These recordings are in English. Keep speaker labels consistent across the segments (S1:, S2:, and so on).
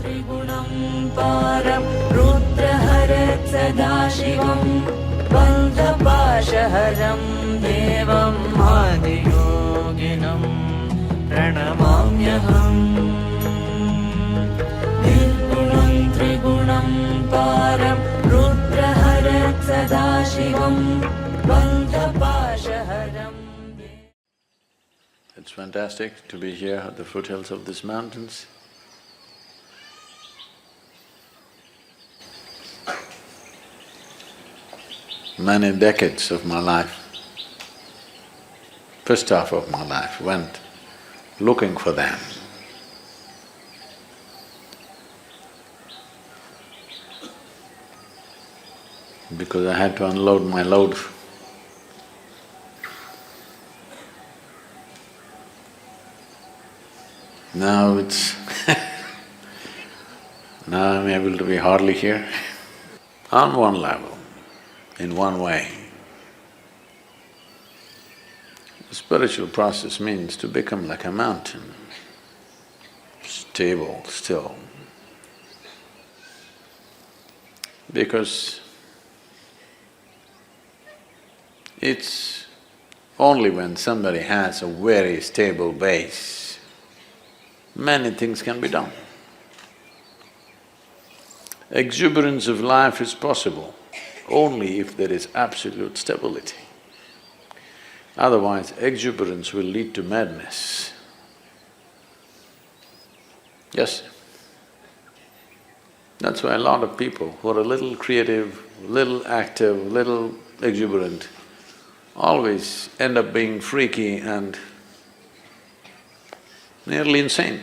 S1: त्रिगुणं पारं रुद्रहरत् सदाशिवं बन्धपाशहरं देवं आदियोगिनं प्रणमाम्यहम्। निर्गुणं त्रिगुणं पारं रुद्रहरत् सदाशिवं बन्धपाशहरम्।
S2: It's fantastic to be here at the foothills of these mountains. Many decades of my life, first half of my life went looking for them. Because I had to unload my load. Now it's now I'm able to be hardly here. On one level, in one way, the spiritual process means to become like a mountain, stable, still. Because it's only when somebody has a very stable base, many things can be done. Exuberance of life is possible only if there is absolute stability. Otherwise, exuberance will lead to madness. Yes. That's why a lot of people who are a little creative, little active, little exuberant, always end up being freaky and nearly insane.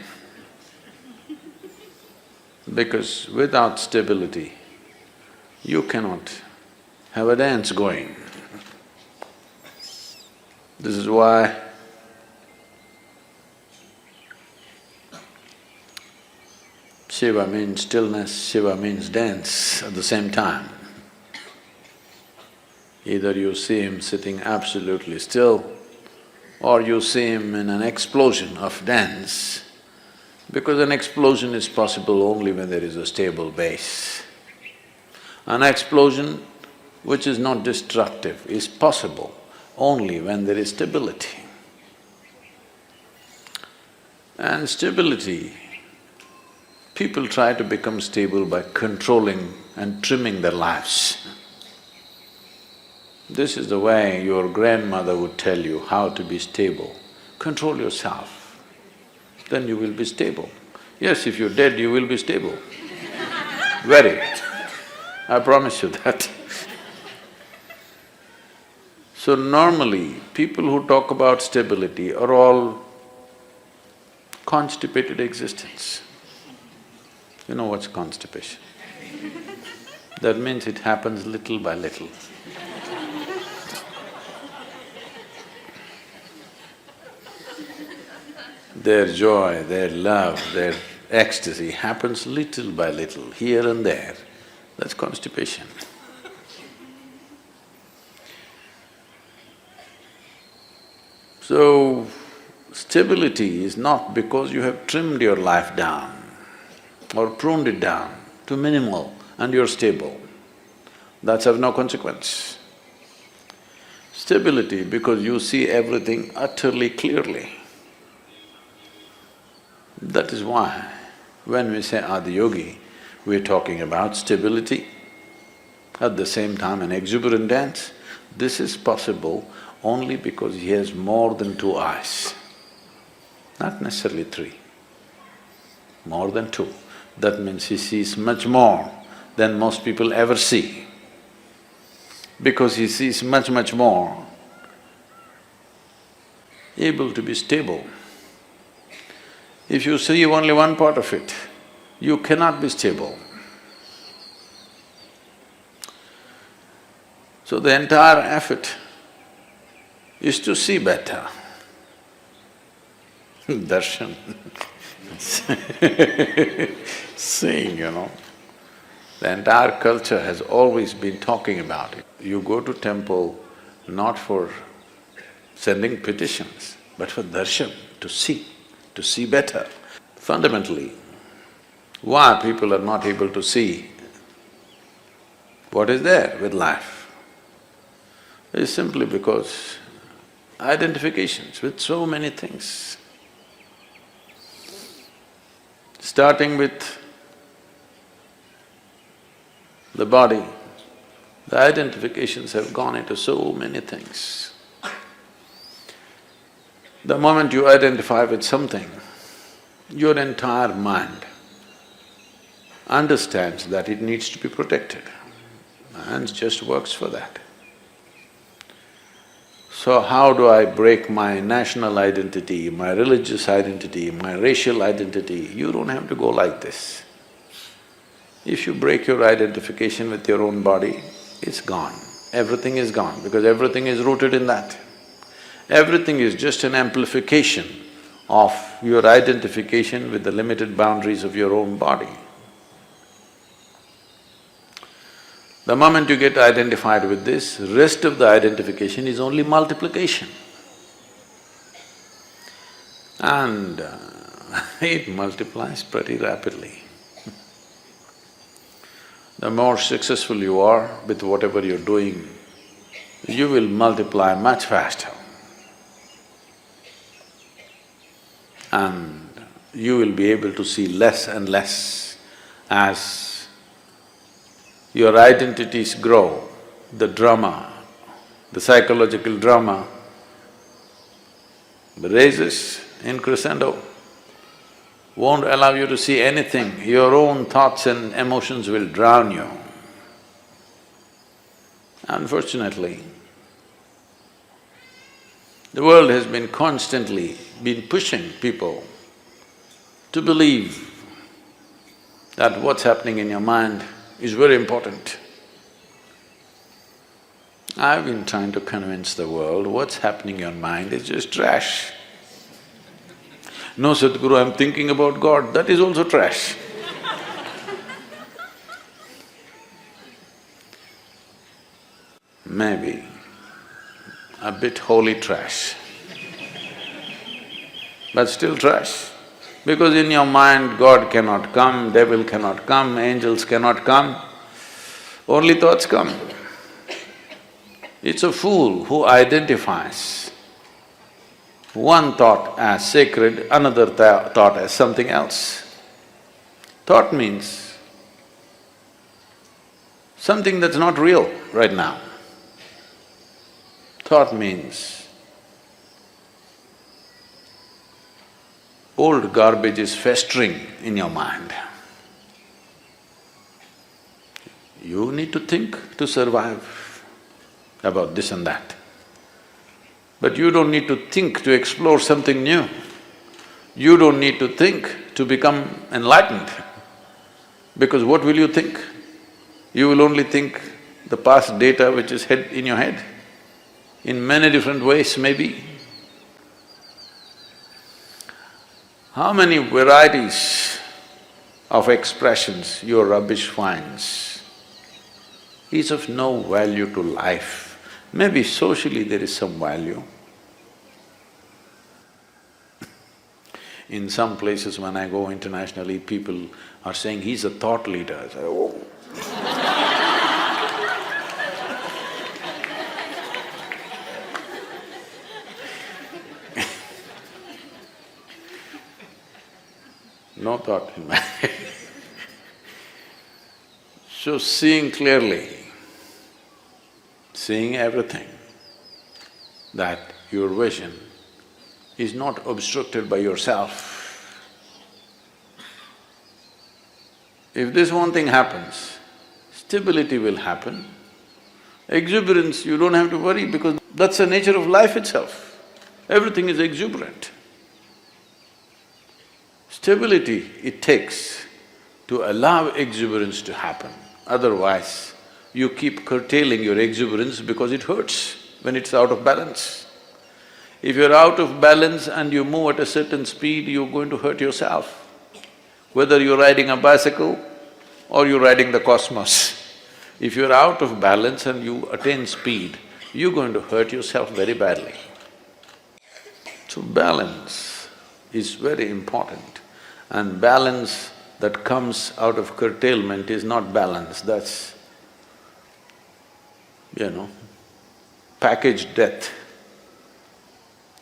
S2: Because without stability, you cannot have a dance going. This is why Shiva means stillness, Shiva means dance at the same time. Either you see him sitting absolutely still, or you see him in an explosion of dance, because an explosion is possible only when there is a stable base. An explosion which is not destructive is possible only when there is stability. And stability, people try to become stable by controlling and trimming their lives. This is the way your grandmother would tell you how to be stable. Control yourself, then you will be stable. Yes, if you're dead, you will be stable. Very. I promise you that. So normally, people who talk about stability are all constipated existence. You know what's constipation? That means it happens little by little. Their joy, their love, their ecstasy happens little by little, here and there. That's constipation. So, stability is not because you have trimmed your life down or pruned it down to minimal and you're stable. That's of no consequence. Stability because you see everything utterly clearly. That is why when we say Adiyogi, we're talking about stability, at the same time an exuberant dance. This is possible only because he has more than two eyes, not necessarily three, more than two. That means he sees much more than most people ever see. Because he sees much, much more, able to be stable. If you see only one part of it, you cannot be stable. So the entire effort is to see better. Darshan seeing, you know. The entire culture has always been talking about it. You go to temple not for sending petitions, but for darshan, to see better. Fundamentally, Why people are not able to see what is there with life? It's simply because identifications with so many things. Starting with the body, the identifications have gone into so many things. The moment you identify with something, your entire mind understands that it needs to be protected and just works for that. So how do I break my national identity, my religious identity, my racial identity? You don't have to go like this. If you break your identification with your own body, it's gone. Everything is gone because everything is rooted in that. Everything is just an amplification of your identification with the limited boundaries of your own body. The moment you get identified with this, rest of the identification is only multiplication. And it multiplies pretty rapidly. The more successful you are with whatever you're doing, you will multiply much faster. And you will be able to see less and less as your identities grow. The drama, the psychological drama raises in crescendo, won't allow you to see anything. Your own thoughts and emotions will drown you. Unfortunately, the world has been constantly pushing people to believe that what's happening in your mind is very important. I've been trying to convince the world what's happening in your mind is just trash. No, Sadhguru, I'm thinking about God, that is also trash. Maybe a bit holy trash, but still trash. Because in your mind, God cannot come, devil cannot come, angels cannot come, only thoughts come. It's a fool who identifies one thought as sacred, another thought as something else. Thought means something that's not real right now. Thought means old garbage is festering in your mind. You need to think to survive about this and that. But you don't need to think to explore something new. You don't need to think to become enlightened. Because what will you think? You will only think the past data which is in your head, in many different ways maybe. How many varieties of expressions your rubbish finds is of no value to life. Maybe socially there is some value. In some places when I go internationally, people are saying, he's a thought leader. I say, oh. No thought in my head. So seeing clearly, seeing everything, that your vision is not obstructed by yourself. If this one thing happens, stability will happen. Exuberance, you don't have to worry because that's the nature of life itself. Everything is exuberant. Stability it takes to allow exuberance to happen. Otherwise, you keep curtailing your exuberance because it hurts when it's out of balance. If you're out of balance and you move at a certain speed, you're going to hurt yourself. Whether you're riding a bicycle or you're riding the cosmos, if you're out of balance and you attain speed, you're going to hurt yourself very badly. So balance is very important, and balance that comes out of curtailment is not balance, that's, packaged death.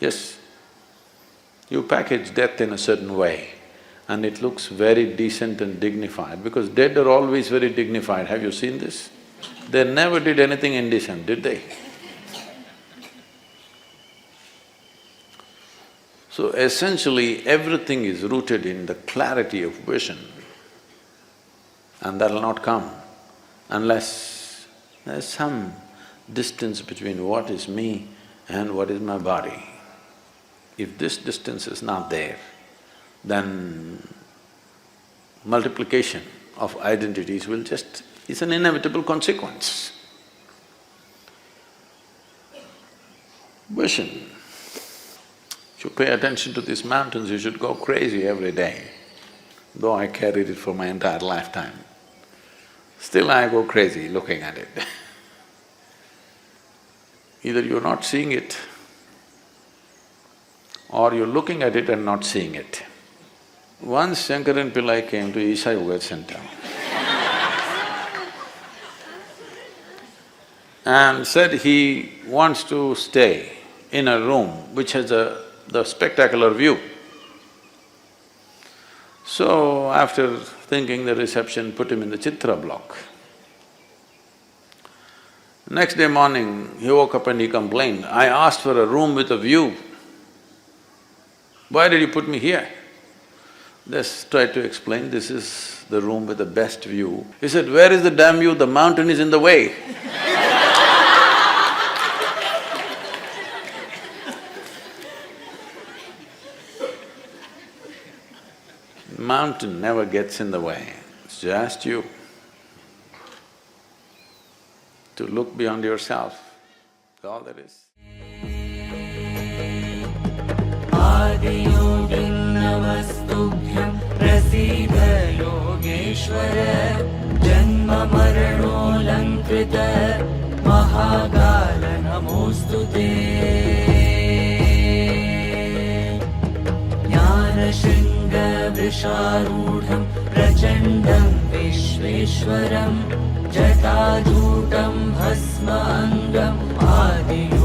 S2: Yes, you package death in a certain way and it looks very decent and dignified because dead are always very dignified. Have you seen this? They never did anything indecent, did they? So essentially, everything is rooted in the clarity of vision, and that'll not come unless there's some distance between what is me and what is my body. If this distance is not there, then multiplication of identities will just… it's an inevitable consequence. Vision. If you pay attention to these mountains, you should go crazy every day. Though I carried it for my entire lifetime, still I go crazy looking at it. Either you're not seeing it, or you're looking at it and not seeing it. Once Shankaran Pillai came to Isha Yoga Center and said he wants to stay in a room which has the spectacular view. So after thinking, the reception put him in the Chitra block. Next day morning, he woke up and he complained, "I asked for a room with a view. Why did you put me here?" Just tried to explain, this is the room with the best view. He said, "Where is the damn view? The mountain is in the way." Mountain never gets in the way, it's just you. To look beyond yourself, that's all there is.
S1: आदियोगिं नमस्तुभ्यं प्रसीद योगेश्वर जन्म मरणोऽलङ्कृत महाकाल नमोऽस्तु ते ज्ञानशृङ्गवृषारूढं प्रचण्डं विश्वेश्वरं जटाजूटं भस्माङ्गम् आदियो